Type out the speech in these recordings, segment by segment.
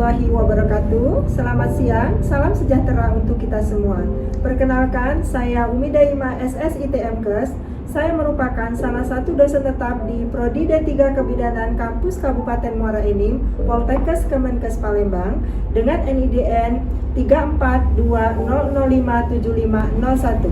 warahmatullahi wabarakatuh. Selamat siang, salam sejahtera untuk kita semua. Perkenalkan, saya Umi Daima SSITMKes. Saya merupakan salah satu dosen tetap di Prodi D3 Kebidanan Kampus Kabupaten Muara Enim, Poltekkes Kemenkes Palembang dengan NIDN 34200057501.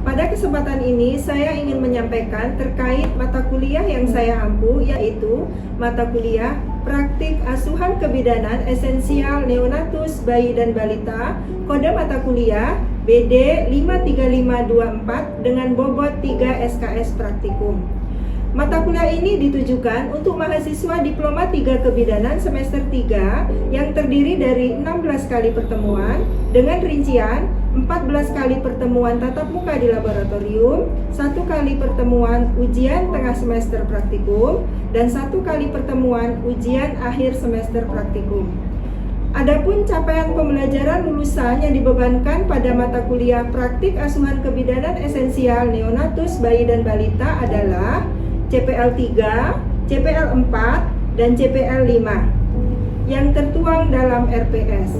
Pada kesempatan ini, saya ingin menyampaikan terkait mata kuliah yang saya ampu, yaitu mata kuliah Praktik Asuhan Kebidanan Esensial Neonatus Bayi dan Balita, kode mata kuliah BD 53524 dengan bobot 3 SKS Praktikum. Mata kuliah ini ditujukan untuk mahasiswa Diploma 3 Kebidanan semester 3 yang terdiri dari 16 kali pertemuan dengan rincian 14 kali pertemuan tatap muka di laboratorium, 1 kali pertemuan ujian tengah semester praktikum, dan 1 kali pertemuan ujian akhir semester praktikum. Adapun capaian pembelajaran lulusan yang dibebankan pada mata kuliah Praktik Asuhan Kebidanan Esensial Neonatus Bayi dan Balita adalah CPL 3, CPL 4, dan CPL 5 yang tertuang dalam RPS.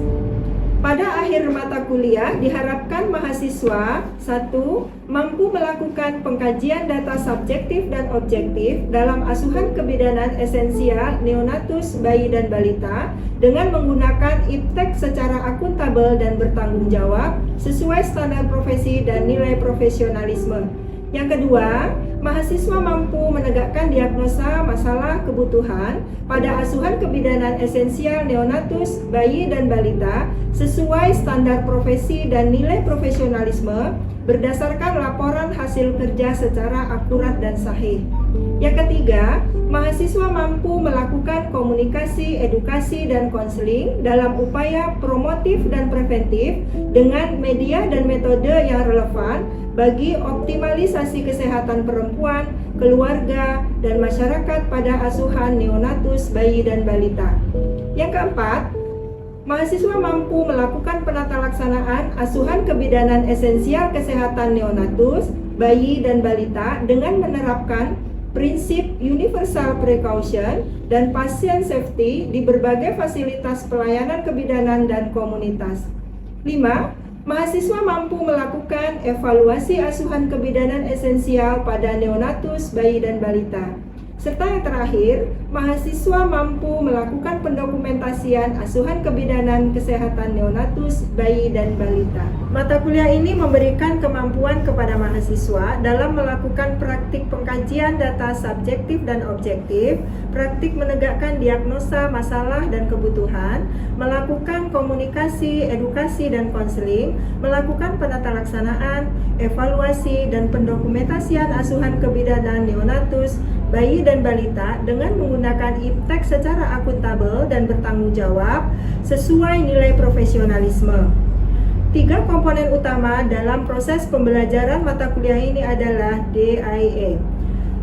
Pada akhir mata kuliah diharapkan mahasiswa 1. Mampu melakukan pengkajian data subjektif dan objektif dalam asuhan kebidanan esensial neonatus bayi dan balita dengan menggunakan iptek secara akuntabel dan bertanggung jawab sesuai standar profesi dan nilai profesionalisme. Yang kedua, mahasiswa mampu menegakkan diagnosa masalah kebutuhan pada asuhan kebidanan esensial neonatus, bayi dan balita sesuai standar profesi dan nilai profesionalisme berdasarkan laporan hasil kerja secara akurat dan sahih. Yang ketiga, mahasiswa mampu melakukan komunikasi, edukasi, dan konseling dalam upaya promotif dan preventif dengan media dan metode yang relevan bagi optimalisasi kesehatan perempuan, keluarga, dan masyarakat pada asuhan neonatus, bayi dan balita. Yang keempat, mahasiswa mampu melakukan penatalaksanaan asuhan kebidanan esensial kesehatan neonatus, bayi dan balita dengan menerapkan prinsip universal precaution dan patient safety di berbagai fasilitas pelayanan kebidanan dan komunitas. 5. Mahasiswa mampu melakukan evaluasi asuhan kebidanan esensial pada neonatus, bayi dan balita. Serta yang terakhir, mahasiswa mampu melakukan pendokumentasian asuhan kebidanan kesehatan neonatus, bayi dan balita. Mata kuliah ini memberikan kemampuan kepada mahasiswa dalam melakukan praktik pengkajian data subjektif dan objektif, praktik menegakkan diagnosa masalah dan kebutuhan, melakukan komunikasi, edukasi dan konseling, melakukan penatalaksanaan, evaluasi dan pendokumentasian asuhan kebidanan neonatus, bayi dan balita dengan menggunakan iptek secara akuntabel dan bertanggung jawab sesuai nilai profesionalisme. 3 komponen utama dalam proses pembelajaran mata kuliah ini adalah DIE.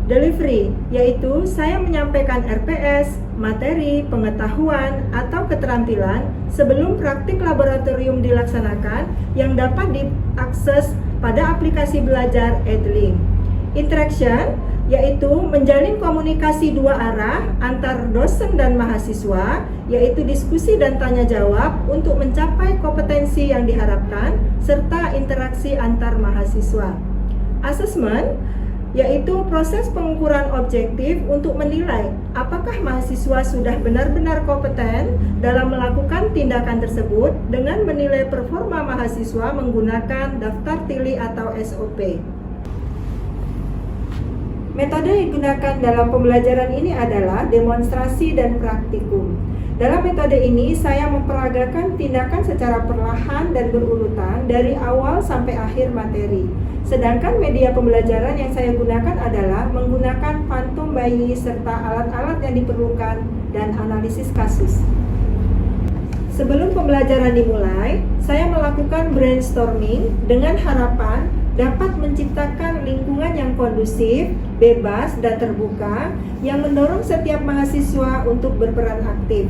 Delivery, yaitu saya menyampaikan RPS, materi, pengetahuan, atau keterampilan sebelum praktik laboratorium dilaksanakan yang dapat diakses pada aplikasi belajar Edlink. Interaction, yaitu menjalin komunikasi dua arah antar dosen dan mahasiswa, yaitu diskusi dan tanya jawab untuk mencapai kompetensi yang diharapkan, serta interaksi antar mahasiswa. Assessment, yaitu proses pengukuran objektif untuk menilai apakah mahasiswa sudah benar-benar kompeten dalam melakukan tindakan tersebut dengan menilai performa mahasiswa menggunakan daftar tili atau SOP. Metode yang digunakan dalam pembelajaran ini adalah demonstrasi dan praktikum. Dalam metode ini, saya memperagakan tindakan secara perlahan dan berurutan dari awal sampai akhir materi. Sedangkan media pembelajaran yang saya gunakan adalah menggunakan phantom bayi serta alat-alat yang diperlukan dan analisis kasus. Sebelum pembelajaran dimulai, saya melakukan brainstorming dengan harapan dapat menciptakan lingkungan yang kondusif, bebas, dan terbuka yang mendorong setiap mahasiswa untuk berperan aktif.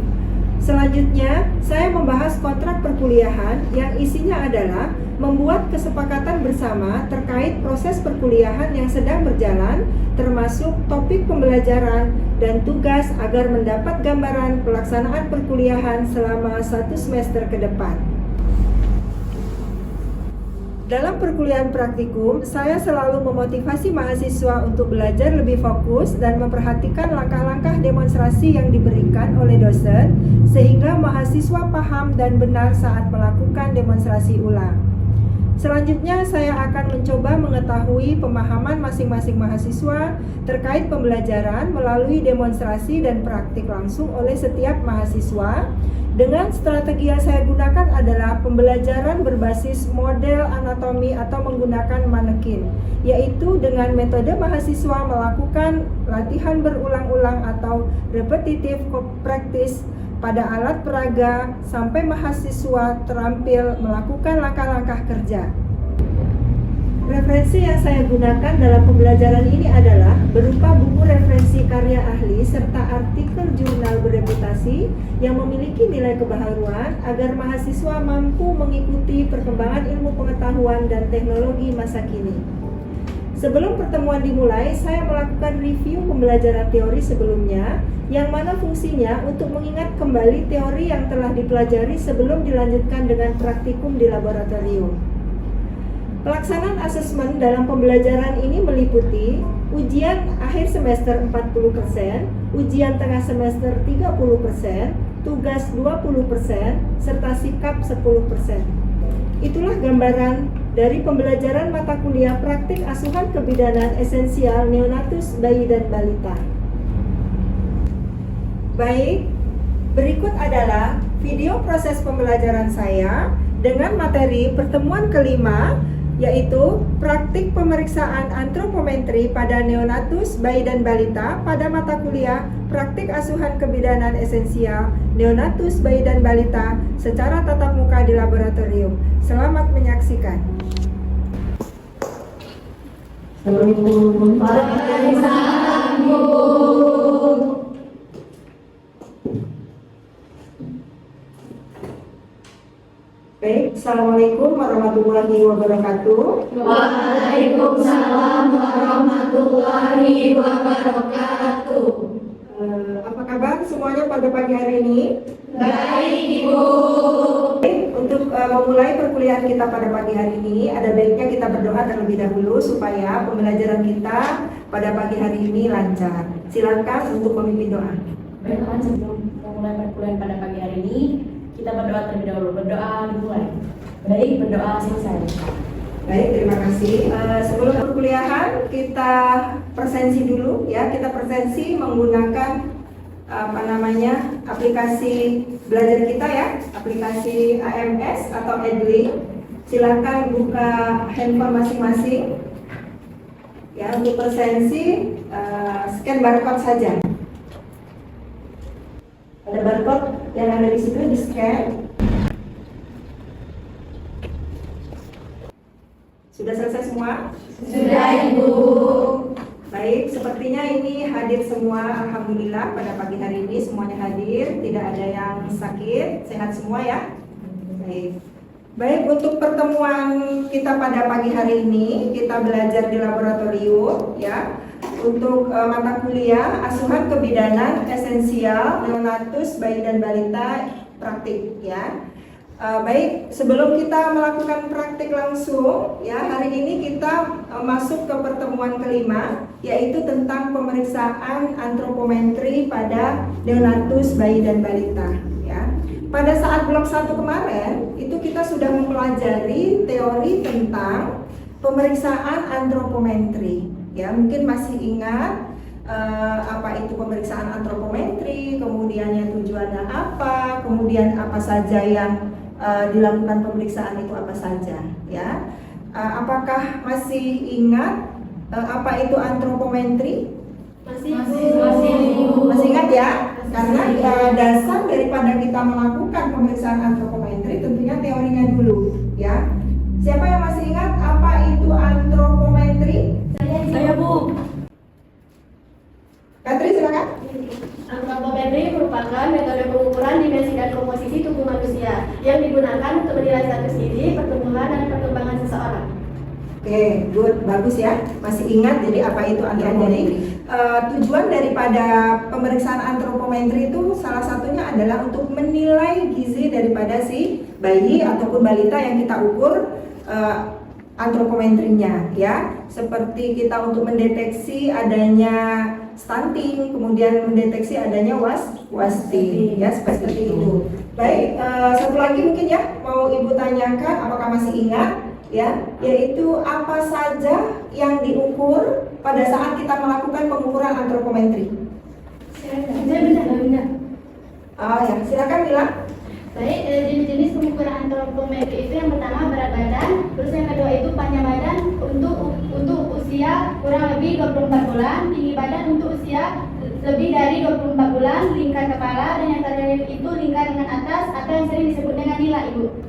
Selanjutnya, saya membahas kontrak perkuliahan yang isinya adalah membuat kesepakatan bersama terkait proses perkuliahan yang sedang berjalan termasuk topik pembelajaran dan tugas agar mendapat gambaran pelaksanaan perkuliahan selama 1 semester ke depan. Dalam perkuliahan praktikum, saya selalu memotivasi mahasiswa untuk belajar lebih fokus dan memperhatikan langkah-langkah demonstrasi yang diberikan oleh dosen sehingga mahasiswa paham dan benar saat melakukan demonstrasi ulang. Selanjutnya, saya akan mencoba mengetahui pemahaman masing-masing mahasiswa terkait pembelajaran melalui demonstrasi dan praktik langsung oleh setiap mahasiswa. Dengan strategi yang saya gunakan adalah pembelajaran berbasis model anatomi atau menggunakan manekin, yaitu dengan metode mahasiswa melakukan latihan berulang-ulang atau repetitive practice pada alat peraga sampai mahasiswa terampil melakukan langkah-langkah kerja. Referensi yang saya gunakan dalam pembelajaran ini adalah berupa buku referensi karya ahli serta artikel jurnal bereputasi yang memiliki nilai kebaharuan agar mahasiswa mampu mengikuti perkembangan ilmu pengetahuan dan teknologi masa kini. Sebelum pertemuan dimulai, saya melakukan review pembelajaran teori sebelumnya, yang mana fungsinya untuk mengingat kembali teori yang telah dipelajari sebelum dilanjutkan dengan praktikum di laboratorium. Pelaksanaan asesmen dalam pembelajaran ini meliputi ujian akhir semester 40%, ujian tengah semester 30%, tugas 20%, serta sikap 10%. Itulah gambaran dari pembelajaran mata kuliah praktik asuhan kebidanan esensial neonatus bayi dan balita. Baik, berikut adalah video proses pembelajaran saya dengan materi pertemuan kelima, yaitu praktik pemeriksaan antropometri pada neonatus bayi dan balita pada mata kuliah praktik asuhan kebidanan esensial neonatus bayi dan balita secara tatap muka di laboratorium. Selamat menyaksikan. Baik, Assalamualaikum warahmatullahi wabarakatuh. Waalaikumsalam warahmatullahi wabarakatuh. Apa kabar semuanya pada pagi hari ini? Baik, Ibu. Untuk memulai perkuliahan kita pada pagi hari ini, ada baiknya kita berdoa terlebih dahulu supaya pembelajaran kita pada pagi hari ini lancar. Silakan untuk memimpin doa. Baiklah, sebelum memulai perkuliahan pada pagi hari ini, kita berdoa terlebih dahulu. Berdoa dimulai. Baik, berdoa selesai. Baik, terima kasih. Sebelum perkuliahan kita presensi dulu ya. Kita presensi menggunakan aplikasi belajar kita ya, aplikasi AMS atau Edlink. Silakan buka handphone masing-masing. Ya, untuk presensi scan barcode saja. Ada barcode yang ada di situ, di scan. Sudah selesai semua? Sudah, Ibu. Baik, sepertinya ini hadir semua. Alhamdulillah pada pagi hari ini semuanya hadir, tidak ada yang sakit, sehat semua ya. Baik. Baik, untuk pertemuan kita pada pagi hari ini kita belajar di laboratorium ya. Untuk mata kuliah asuhan kebidanan esensial neonatus bayi dan balita praktik ya. Baik, sebelum kita melakukan praktik langsung ya, hari ini kita masuk ke pertemuan kelima, yaitu tentang pemeriksaan antropometri pada neonatus bayi dan balita ya. Pada saat blok 1 kemarin itu kita sudah mempelajari teori tentang pemeriksaan antropometri ya. Mungkin masih ingat apa itu pemeriksaan antropometri, kemudiannya tujuannya apa, kemudian apa saja yang dilakukan pemeriksaan itu apa saja ya. Apakah masih ingat apa itu antropometri? Masih ingat ya? Karena dasar daripada kita melakukan pemeriksaan antropometri tentunya teorinya dulu ya. Siapa yang masih ingat apa itu antropometri? Saya, Bu. Katri, silakan. Antropometri merupakan metode pengukuran dimensi dan komposisi tubuh manusia yang digunakan untuk menilai status gizi, pertumbuhan, dan perkembangan seseorang. Oke, good, bagus ya. Masih ingat jadi apa itu antropometri? Tujuan daripada pemeriksaan antropometri itu salah satunya adalah untuk menilai gizi daripada si bayi ataupun balita yang kita ukur antropometrinya, ya. Seperti kita untuk mendeteksi adanya stunting, kemudian mendeteksi adanya wasting, ya, seperti itu. Baik, satu lagi mungkin ya mau Ibu tanyakan, apakah masih ingat? Ya, yaitu apa saja yang diukur pada saat kita melakukan pengukuran antropometri. Oh ya, silakan Mila. Baik, jenis-jenis pengukuran antropometri itu yang pertama berat badan, terus yang kedua itu panjang badan untuk usia kurang lebih 24 bulan, tinggi badan untuk usia lebih dari 24 bulan, lingkar kepala, dan yang terakhir itu lingkar lengan atas atau yang sering disebut dengan nila, Ibu.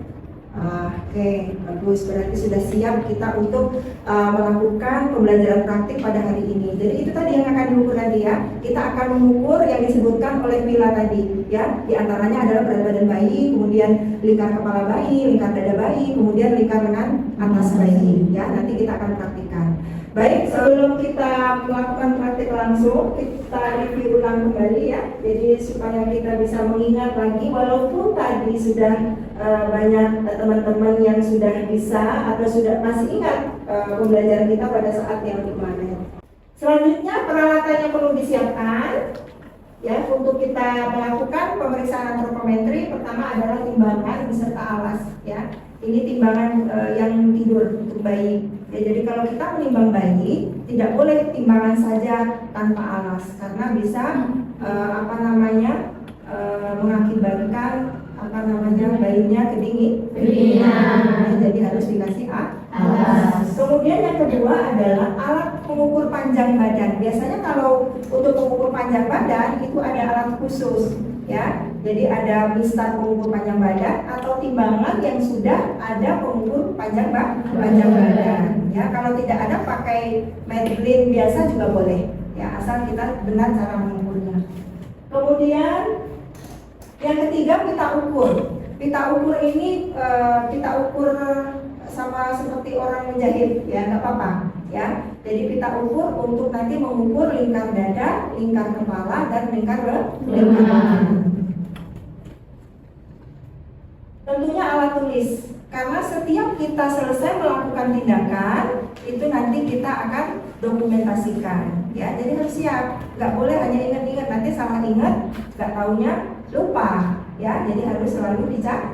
Oke, bagus. Berarti sudah siap kita untuk melakukan pembelajaran praktik pada hari ini. Jadi itu tadi yang akan diukur nanti ya. Kita akan mengukur yang disebutkan oleh Mila tadi ya. Di antaranya adalah berat badan bayi, kemudian lingkar kepala bayi, lingkar dada bayi, kemudian lingkar lengan atas bayi ya. Nanti kita akan praktikkan. Baik, sebelum kita melakukan praktik langsung, kita review ulang kembali ya. Jadi supaya kita bisa mengingat lagi, walaupun tadi sudah banyak teman-teman yang sudah bisa atau sudah masih ingat pembelajaran kita pada saat yang kemarin. Selanjutnya peralatan yang perlu disiapkan ya untuk kita melakukan pemeriksaan antropometri. Pertama adalah timbangan beserta alas ya. Ini timbangan yang tidur untuk bayi. Ya, jadi kalau kita menimbang bayi tidak boleh timbangan saja tanpa alas karena bisa mengakibatkan bayinya kedinginan. Jadi harus dikasih alas. Kemudian yang kedua adalah alat pengukur panjang badan. Biasanya kalau untuk mengukur panjang badan itu ada alat khusus ya. Jadi ada mistar pengukur panjang badan atau timbangan yang sudah ada pengukur panjang badan. Ya, kalau tidak ada pakai Madeline biasa juga boleh. Ya, asal kita benar cara mengukurnya. Kemudian yang ketiga pita ukur. Pita ukur ini kita ukur sama seperti orang menjahit ya, nggak apa-apa ya. Jadi pita ukur untuk nanti mengukur lingkar dada, lingkar kepala, dan lingkar lengan. Tentunya alat tulis, karena setiap kita selesai melakukan tindakan itu nanti kita akan dokumentasikan ya. Jadi harus siap, nggak boleh hanya ingat-ingat, nanti salah ingat, nggak taunya lupa ya. Jadi harus selalu dicatat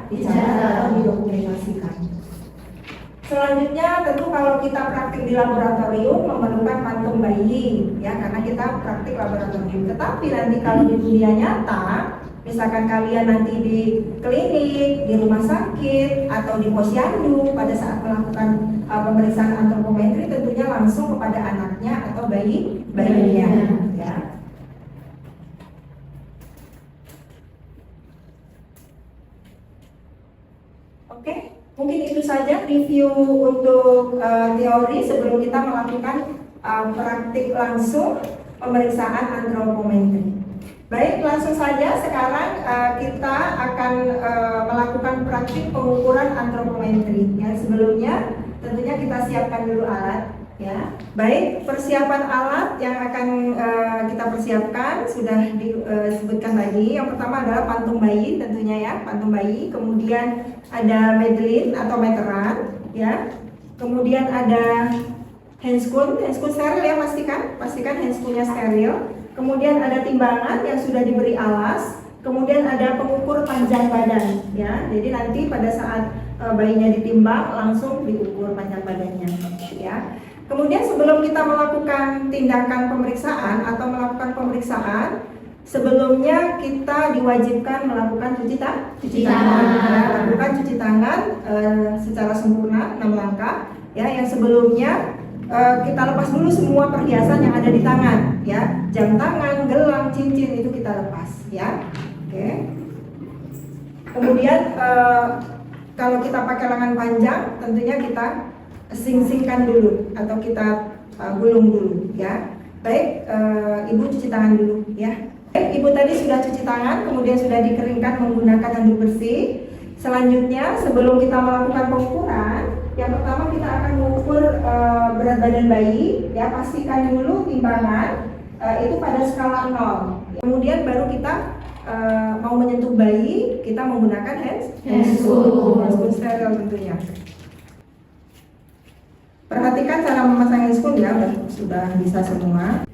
atau didokumentasikan. Selanjutnya tentu kalau kita praktik di laboratorium memerlukan pantung bayi ya, karena kita praktik laboratorium. Tetapi nanti kalau di dunia nyata, misalkan kalian nanti di klinik, di rumah sakit, atau di posyandu pada saat melakukan pemeriksaan antropometri, tentunya langsung kepada anaknya atau bayinya ya. Oke, mungkin itu saja review untuk teori sebelum kita melakukan praktik langsung pemeriksaan antropometri. Baik, langsung saja sekarang kita akan melakukan praktik pengukuran antropometri. Ya, sebelumnya tentunya kita siapkan dulu alat. Ya, baik, persiapan alat yang akan kita persiapkan sudah disebutkan tadi. Yang pertama adalah pantung bayi, tentunya ya, pantung bayi. Kemudian ada Madeline atau meteran, ya. Kemudian ada handscoon steril ya, pastikan handscoonnya steril. Kemudian ada timbangan yang sudah diberi alas. Kemudian ada pengukur panjang badan, ya. Jadi nanti pada saat bayinya ditimbang langsung diukur panjang badannya, ya. Kemudian sebelum kita melakukan tindakan pemeriksaan atau melakukan pemeriksaan, sebelumnya kita diwajibkan melakukan cuci tangan. Lakukan cuci tangan secara sempurna 6 langkah, ya. Yang sebelumnya kita lepas dulu semua perhiasan yang ada di tangan, ya. Jam tangan, gelang, cincin itu kita lepas, ya. Oke. Kemudian kalau kita pakai lengan panjang, tentunya kita sing-singkan dulu atau kita gulung dulu, ya. Baik, Ibu cuci tangan dulu, ya. Baik, Ibu tadi sudah cuci tangan, kemudian sudah dikeringkan menggunakan handuk bersih. Selanjutnya, sebelum kita melakukan pengukuran, Yang pertama kita akan mengukur berat badan bayi, ya pastikan dulu timbangan itu pada skala 0. Kemudian baru kita mau menyentuh bayi, kita menggunakan handscoon steril tentunya. Perhatikan cara memasang handscoon ya, sudah bisa semua.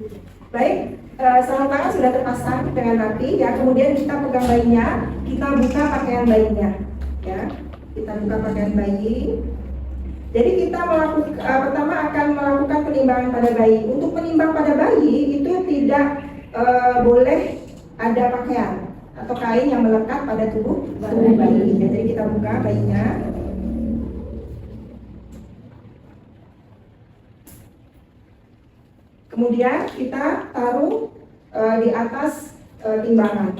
Baik, sarung tangan sudah terpasang dengan rapi ya. Kemudian kita pegang bayinya, kita buka pakaian bayinya, ya. Kita buka pakaian bayi. Jadi kita pertama akan melakukan penimbangan pada bayi. Untuk penimbang pada bayi itu tidak boleh ada pakaian atau kain yang melekat pada tubuh bayi. Jadi kita buka bayinya. Kemudian kita taruh di atas timbangan.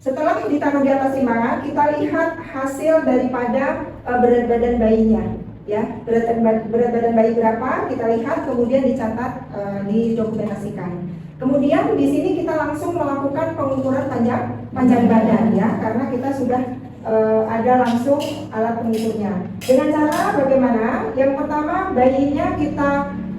Setelah ditaruh di atas timbangan, kita lihat hasil daripada berat badan bayinya. Ya, berat badan bayi berapa? Kita lihat, kemudian dicatat, didokumentasikan. Kemudian di sini kita langsung melakukan pengukuran panjang badan ya, karena kita sudah ada langsung alat pengukurnya. Dengan cara bagaimana? Yang pertama, bayinya kita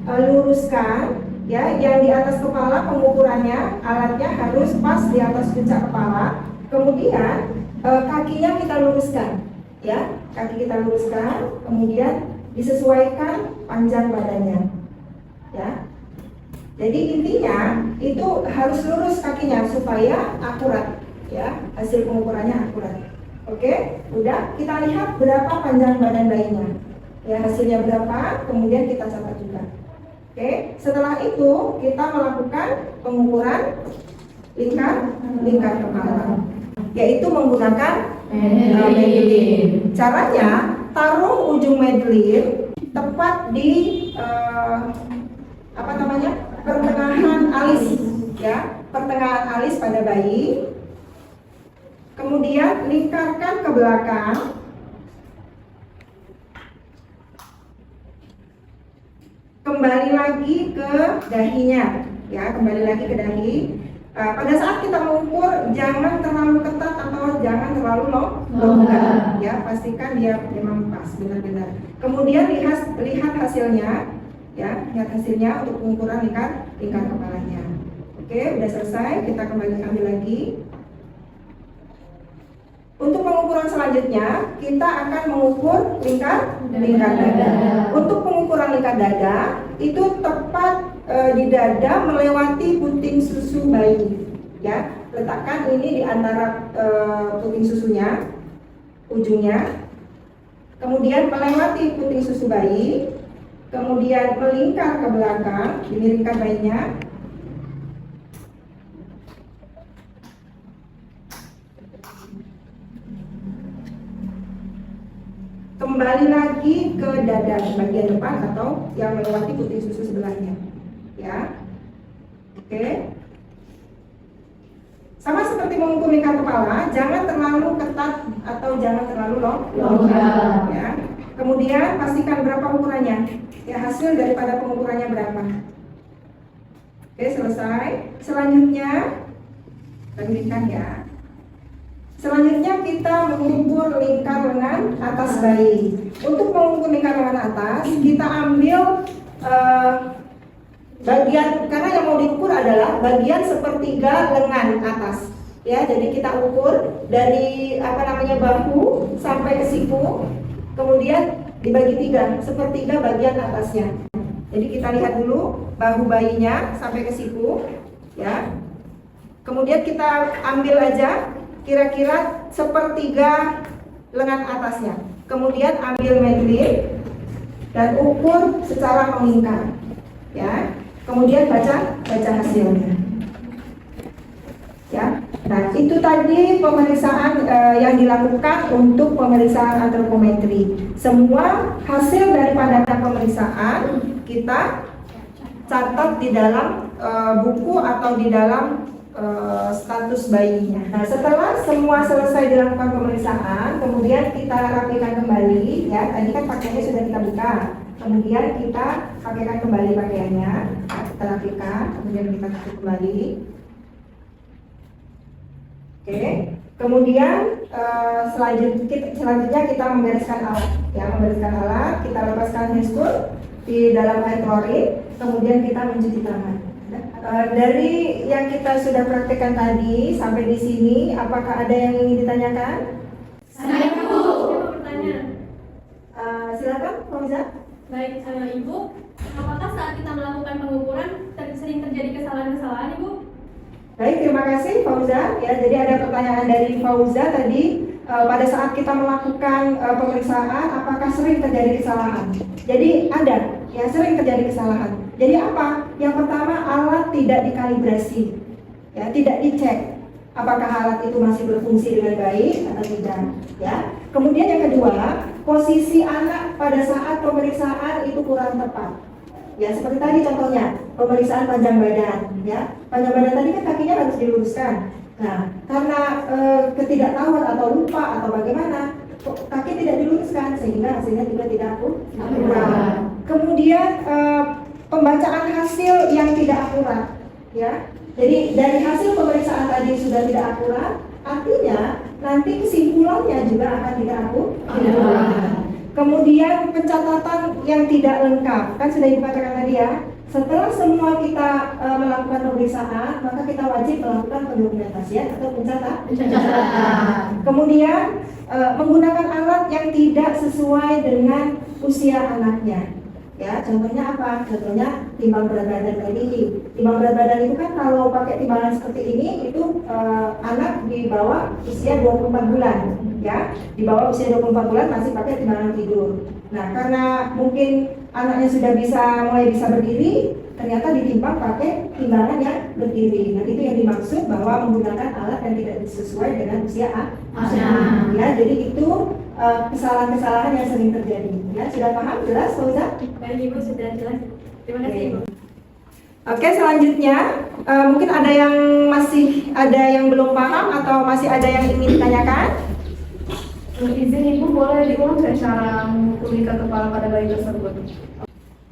luruskan, ya, yang di atas kepala pengukurannya, alatnya harus pas di atas puncak kepala. Kemudian kakinya kita luruskan, ya, kaki kita luruskan, kemudian disesuaikan panjang badannya, ya. Jadi intinya itu harus lurus kakinya supaya akurat, ya, hasil pengukurannya akurat. Oke, udah, kita lihat berapa panjang badan bayinya, ya, hasilnya berapa, kemudian kita catat juga. Oke, setelah itu kita melakukan pengukuran lingkar kepala, yaitu menggunakan Madeline. Caranya, taruh ujung Madeline tepat di pertengahan alis, ya, pertengahan alis pada bayi. Kemudian lingkarkan ke belakang. Kembali lagi ke dahinya, ya, kembali lagi ke dahi. Pada saat kita mengukur, jangan terlalu ketat atau jangan terlalu longgar, ya, pastikan dia memang pas benar-benar. Kemudian lihat hasilnya, ya, lihat hasilnya untuk pengukuran lingkar kepalanya. Oke, udah selesai, kita kembali ambil lagi. Untuk pengukuran selanjutnya, kita akan mengukur lingkar dada. Untuk pengukuran lingkar dada, itu tepat di dada melewati puting susu bayi. Ya, letakkan ini di antara puting susunya, ujungnya. Kemudian melewati puting susu bayi, kemudian melingkar ke belakang, dimiringkan bayinya. Kembali lagi ke dada bagian depan atau yang melewati puting susu sebelahnya, ya. Oke. Sama seperti mengukur lingkar kepala, jangan terlalu ketat atau jangan terlalu longgar, ya. Kemudian pastikan berapa ukurannya, ya, hasil daripada pengukurannya berapa. Oke, selesai. Selanjutnya, lanjutkan ya. Selanjutnya kita mengukur lingkar lengan atas bayi. Untuk mengukur lingkar lengan atas, kita ambil bagian, karena yang mau diukur adalah bagian sepertiga lengan atas. Ya, jadi kita ukur dari bahu sampai ke siku, kemudian dibagi 3, sepertiga bagian atasnya. Jadi kita lihat dulu bahu bayinya sampai ke siku, ya. Kemudian kita ambil aja kira-kira sepertiga lengan atasnya. Kemudian ambil Madeline dan ukur secara melingkar, ya. Kemudian baca hasilnya, ya. Nah, itu tadi pemeriksaan yang dilakukan untuk pemeriksaan antropometri. Semua hasil daripada pemeriksaan kita catat di dalam buku atau di dalam status bayinya. Nah, setelah semua selesai dilakukan pemeriksaan, kemudian kita rapikan kembali, ya. Tadi kan pakaiannya sudah kita buka, kemudian kita pakaikan kembali pakaiannya, kita rapikan, kemudian kita tutup kembali. Oke. Kemudian selanjutnya kita membereskan alat, ya, membereskan alat, kita lepaskan handscoon di dalam air klorin, kemudian kita mencuci tangan. Dari yang kita sudah praktekkan tadi sampai di sini, apakah ada yang ingin ditanyakan? Saya mau bertanya. Silakan, Fauza. Baik, Ibu, apakah saat kita melakukan pengukuran sering terjadi kesalahan-kesalahan, Ibu? Baik, terima kasih Fauza. Ya, jadi ada pertanyaan dari Fauza tadi, pada saat kita melakukan pemeriksaan, apakah sering terjadi kesalahan? Jadi ada, ya, sering terjadi kesalahan. Jadi apa? Yang pertama, alat tidak dikalibrasi, ya, tidak dicek apakah alat itu masih berfungsi dengan baik atau tidak, ya. Kemudian yang kedua, posisi anak pada saat pemeriksaan itu kurang tepat. Ya, seperti tadi contohnya, pemeriksaan panjang badan, ya. Panjang badan tadi kan kakinya harus diluruskan. Nah, karena ketidaktahuan atau lupa atau bagaimana, kaki tidak diluruskan sehingga hasilnya juga tidak akurat. Kemudian pembacaan hasil yang tidak akurat, ya. Jadi dari hasil pemeriksaan tadi sudah tidak akurat, artinya nanti kesimpulannya juga akan tidak akurat. Kemudian pencatatan yang tidak lengkap, kan sudah dikatakan tadi ya. Setelah semua kita melakukan pemeriksaan, maka kita wajib melakukan pendokumentasian atau pencatatan. Kemudian menggunakan alat yang tidak sesuai dengan usia anaknya. Ya, contohnya apa? Contohnya timbang berat badan tadi. Timbang berat badan itu kan kalau pakai timbangan seperti ini itu anak di bawah usia 24 bulan, ya. Di bawah usia 24 bulan masih pakai timbangan tidur. Nah, karena mungkin anaknya sudah mulai bisa berdiri, ternyata ditimbang pakai timbangan yang berdiri. Nah, itu yang dimaksud bahwa menggunakan alat yang tidak sesuai dengan usia anak. Ya, jadi itu kesalahan-kesalahan yang sering terjadi. Ya, sudah paham? Jelas, Fauza? Baik, Ibu, sudah jelas. Terima kasih, Ibu. Oke, selanjutnya mungkin ada yang belum paham atau masih ada yang ingin ditanyakan? Izin Ibu, boleh diulang nggak cara mengukur lingkar kepala pada bayi tersebut?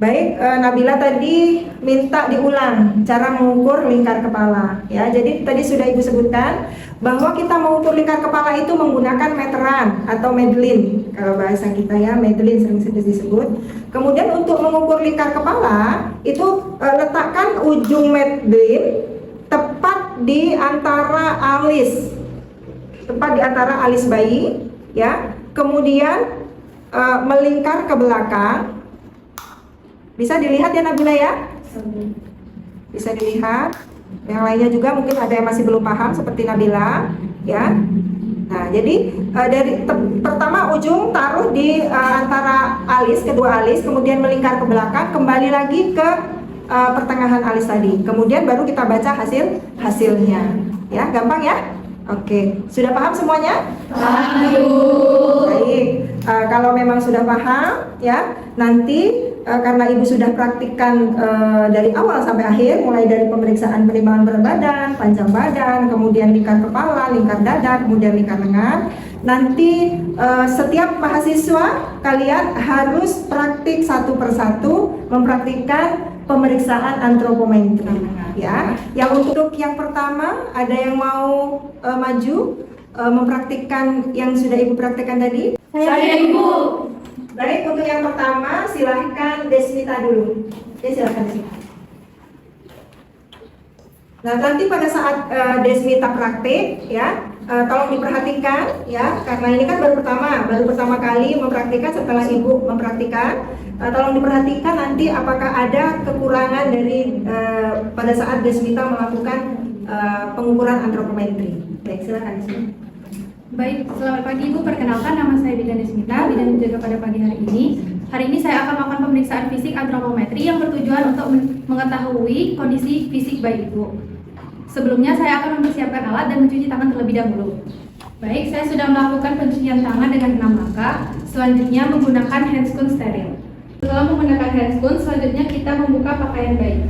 Baik, Nabila tadi minta diulang cara mengukur lingkar kepala. Ya, jadi tadi sudah Ibu sebutkan bahwa kita mengukur lingkar kepala itu menggunakan meteran atau Madeline. Kalau bahasa kita ya, Madeline sering disebut. Kemudian untuk mengukur lingkar kepala itu letakkan ujung Madeline tepat di antara alis, bayi, ya. Kemudian melingkar ke belakang. Bisa dilihat ya Nabila ya? Bisa dilihat. Yang lainnya juga mungkin ada yang masih belum paham seperti Nabila, ya. Nah, jadi pertama ujung taruh di antara kedua alis, kemudian melingkar ke belakang, kembali lagi ke pertengahan alis tadi. Kemudian baru kita baca hasilnya. Ya, gampang ya? Oke, sudah paham semuanya? Paham, Ibu. Baik, kalau memang sudah paham, ya, nanti karena Ibu sudah praktikkan dari awal sampai akhir, mulai dari pemeriksaan penimbangan berat badan, panjang badan, kemudian lingkar kepala, lingkar dada, kemudian lingkar lengan. Nanti setiap mahasiswa kalian harus praktik satu persatu mempraktikkan pemeriksaan antropometri, ya. Yang untuk yang pertama, ada yang mau maju mempraktikkan yang sudah Ibu praktikkan tadi? Saya, Ibu. Baik, untuk yang pertama silahkan Desmita dulu. Ya, silahkan Desmita. Nah, nanti pada saat Desmita praktik, ya, tolong diperhatikan, ya, karena ini kan baru pertama kali mempraktikkan setelah Ibu mempraktikkan. Tolong diperhatikan nanti apakah ada kekurangan dari pada saat Desmita melakukan pengukuran antropometri. Baik, silakan Desmita. Baik, selamat pagi Ibu. Perkenalkan, nama saya Bidan Desmita, bidan menjaga pada pagi hari ini. Hari ini saya akan melakukan pemeriksaan fisik antropometri yang bertujuan untuk mengetahui kondisi fisik bayi Ibu. Sebelumnya saya akan mempersiapkan alat dan mencuci tangan terlebih dahulu. Baik, saya sudah melakukan pencucian tangan dengan 6 langkah. Selanjutnya menggunakan handscoon steril. Setelah menggunakan handscoon, selanjutnya kita membuka pakaian bayi.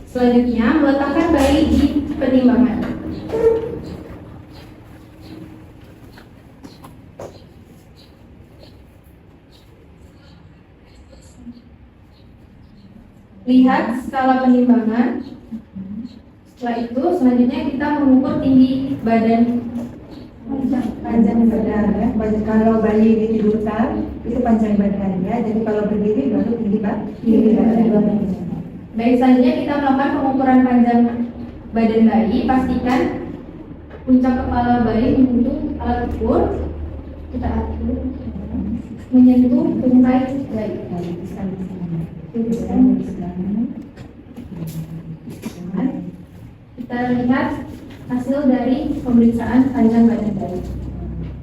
Selanjutnya, meletakkan bayi di penimbangan. lihat skala penimbangan. Setelah itu selanjutnya kita mengukur tinggi badan Panjang badan ya. Kalau bayi ditidurkan itu panjang badan ya. Jadi kalau berdiri baru tinggi badan. Baik, selanjutnya kita melakukan pengukuran panjang badan bayi. Pastikan puncak kepala bayi menyentuh alat ukur. Kita atur menyentuh tungkai bayi. Kita lihat hasil dari pemeriksaan panjang badan bayi.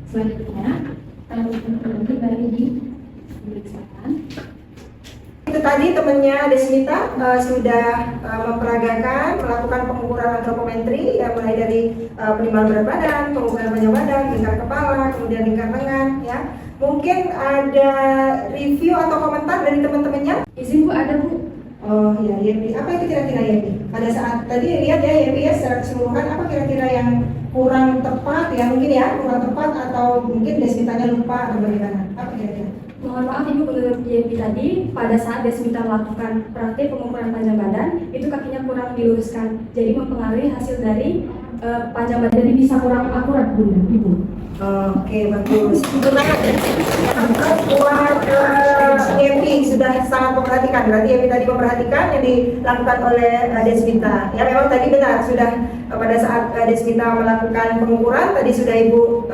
Selanjutnya, kita lakukan kembali bayi di pemeriksaan. Itu tadi temannya Desmita sudah memperagakan, melakukan pengukuran antropometri ya, mulai dari penimbangan berat badan, pengukuran panjang badan, lingkar kepala, kemudian lingkar lengan ya. Mungkin ada review atau komentar dari teman-temannya? Izin Bu, ada Bu. Oh iya, YMI. Apa itu kira-kira YMI? Pada saat tadi lihat ya YMI ya secara keseluruhan, apa kira-kira yang kurang tepat ya, mungkin ya kurang tepat atau mungkin Desmitanya lupa atau bagaimana? Apa kira-kira? Mohon maaf Ibu, menurut YMP tadi pada saat Desmita melakukan praktik pengukuran panjang badan itu kakinya kurang diluruskan, jadi mempengaruhi hasil dari panjang badan, jadi bisa kurang akurat Bu, Ibu. Oke, bagus. Buat YMP sudah sangat memperhatikan, berarti YMP tadi memperhatikan yang dilakukan oleh Desmita. Ya memang tadi benar, sudah pada saat Desmita melakukan pengukuran tadi sudah Ibu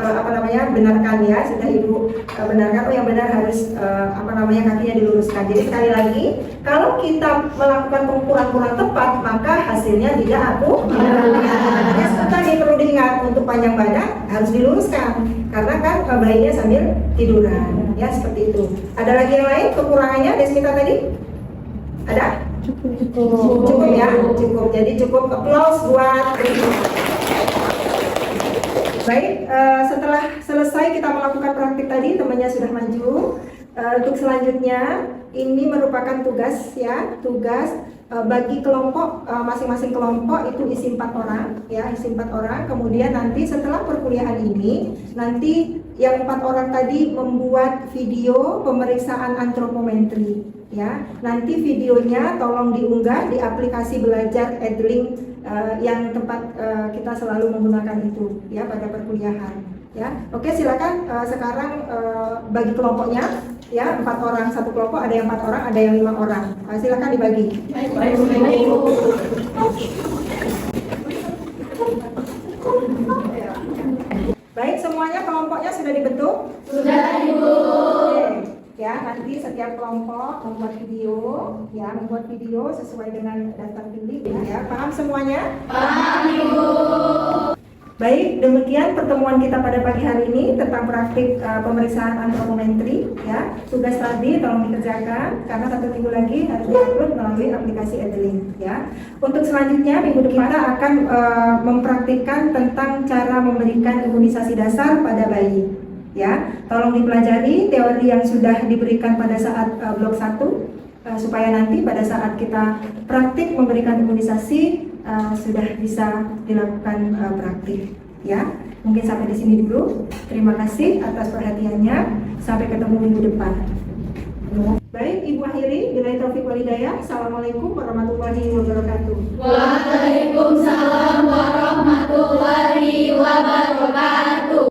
benarkan ya, sudah Ibu benarkan yang benar harus kakinya diluruskan. Jadi sekali lagi, kalau kita melakukan pengukuran kurang tepat maka hasilnya tidak akurat. Ya, tadi perlu diingat untuk panjang badan harus diluruskan karena kan bayinya sambil tiduran ya, seperti itu. Ada lagi yang lain kekurangannya Desmita tadi? Ada? Cukup ya, cukup. Jadi cukup applause buat baik. Setelah selesai kita melakukan praktik tadi, temannya sudah maju. Untuk selanjutnya ini merupakan tugas ya, tugas bagi kelompok, masing-masing kelompok itu isi 4 orang ya, isi 4 orang. Kemudian nanti setelah perkuliahan ini, nanti yang 4 orang tadi membuat video pemeriksaan antropometri ya. Nanti videonya tolong diunggah di aplikasi belajar Edlink yang tempat kita selalu menggunakan itu ya pada perkuliahan ya. Oke, silakan sekarang bagi kelompoknya ya, 4 orang satu kelompok, ada yang 4 orang, ada yang 5 orang. Silakan dibagi. Baik, semuanya kelompoknya sudah dibentuk? Sudah, Ibu. Ya, nanti setiap kelompok membuat video sesuai dengan daftar pilih ya. Paham semuanya? Paham, Ibu. Baik, demikian pertemuan kita pada pagi hari ini tentang praktik pemeriksaan antropometri ya. Tugas tadi tolong dikerjakan karena 1 minggu lagi harus diupload melalui aplikasi Edlink ya. Untuk selanjutnya minggu depan kita akan mempraktikkan tentang cara memberikan imunisasi dasar pada bayi ya. Tolong dipelajari teori yang sudah diberikan pada saat blok 1 supaya nanti pada saat kita praktik memberikan imunisasi sudah bisa dilakukan praktik ya. Mungkin sampai di sini dulu. Terima kasih atas perhatiannya. Sampai ketemu minggu depan. Baik, Ibu akhiri. Billahi taufiq wal hidayah. Assalamualaikum warahmatullahi wabarakatuh. Waalaikumsalam warahmatullahi wabarakatuh.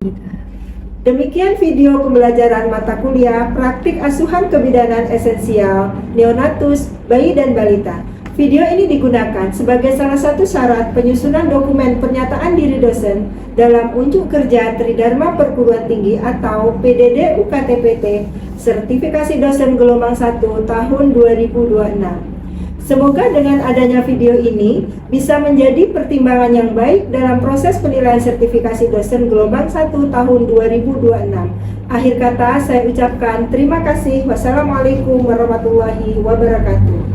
Demikian video pembelajaran mata kuliah praktik asuhan kebidanan esensial neonatus, bayi dan balita. Video ini digunakan sebagai salah satu syarat penyusunan dokumen pernyataan diri dosen dalam unjuk kerja Tridharma Perguruan Tinggi atau PDD UKTPT Sertifikasi Dosen Gelombang 1 tahun 2026. Semoga dengan adanya video ini bisa menjadi pertimbangan yang baik dalam proses penilaian sertifikasi dosen gelombang 1 tahun 2026. Akhir kata saya ucapkan terima kasih. Wassalamualaikum warahmatullahi wabarakatuh.